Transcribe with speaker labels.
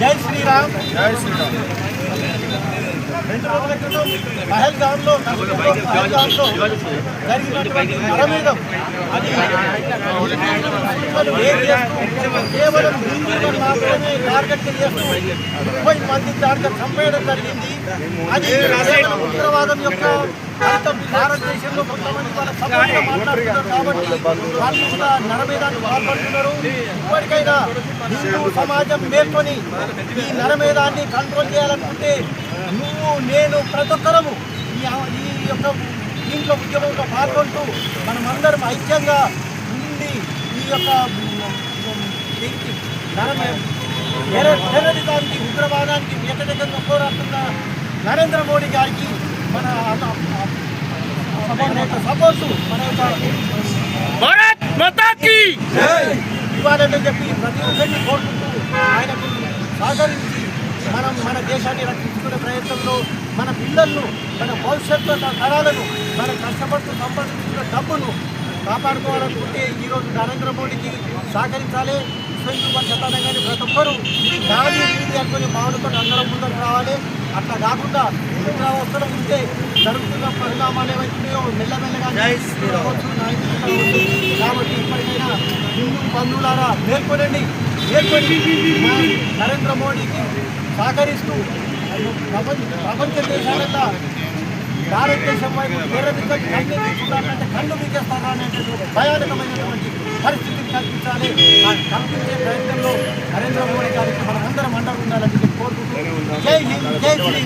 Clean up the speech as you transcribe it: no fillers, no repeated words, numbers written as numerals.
Speaker 1: జై శ్రీరామ్.
Speaker 2: జై శ్రీరామ్.
Speaker 1: 2 రోజుల క్రితం పహల్గామ్లో జరిగినటువంటి నరమేధం అది కేవలం హిందువులను మాత్రమే టార్గెట్ చేస్తూ 30 మంది టార్గెట్ చంపేయడం జరిగింది. అది ఉగ్రవాదం యొక్క భారతదేశంలో కొంతమంది వాళ్ళ సపోర్ట్గా మాట్లాడుతున్నారు కాబట్టి వాళ్ళు కూడా నరమేధాన్ని పాల్పడుతున్నారు. ఇప్పటికైనా హిందూ సమాజం మేల్కొని ఈ నరమేధాన్ని కంట్రోల్ చేయాలనుకుంటే నువ్వు నేను ప్రతి ఒక్కరము ఈ యొక్క దీంట్లో ఉద్యమంలో పాల్గొంటూ మనమందరం ఐక్యంగా ఉండి ఈ యొక్క టెర్రరిజానికి ఉగ్రవాదానికి వ్యతిరేకంగా పోరాడుతున్న నరేంద్ర మోడీ గారికి మన సపోర్టు మన ఇవ్వాలని చెప్పి ప్రతి ఒక్కరిని కోరుకుంటూ ఆయనకు సహకరించి మన దేశాన్ని రక్షించుకునే ప్రయత్నంలో మన పిల్లలను మన భవిష్యత్తు తరాలను మన కష్టపడుతూ సంపాదించుకున్న డబ్బును కాపాడుకోవాలనుకుంటే ఈరోజు నరేంద్ర మోడీకి సహకరించాలి. విశ్వ పరిషత్తానే కానీ ప్రతి ఒక్కరూ గాలి నీతి అనుకునే భావనతో అందరం ముందుకు రావాలి. అట్లా కాకుండా నిద్రావస్థలో ఉంటే జరుగుతున్న పరిణామాలు ఏవైతున్నాయో మెల్లమెల్లగా కాబట్టి ఇప్పటికైనా హిందూ బంధువులారా మేల్కొనండి. నరేంద్ర మోడీకి సహకరిస్తూ ప్రపంచ దేశాలలో భారతదేశం వైపు టెర్రరిజం చూడాలంటే కళ్ళు మీకేస్తారా అనేటువంటి భయానకమైనటువంటి పరిస్థితిని కల్పించాలి. కల్పించే ప్రయత్నంలో నరేంద్ర మోడీ గారికి మనం అందరం అండగా ఉండాలని కోరుకుంటూ జై హింద్, జై శ్రీ.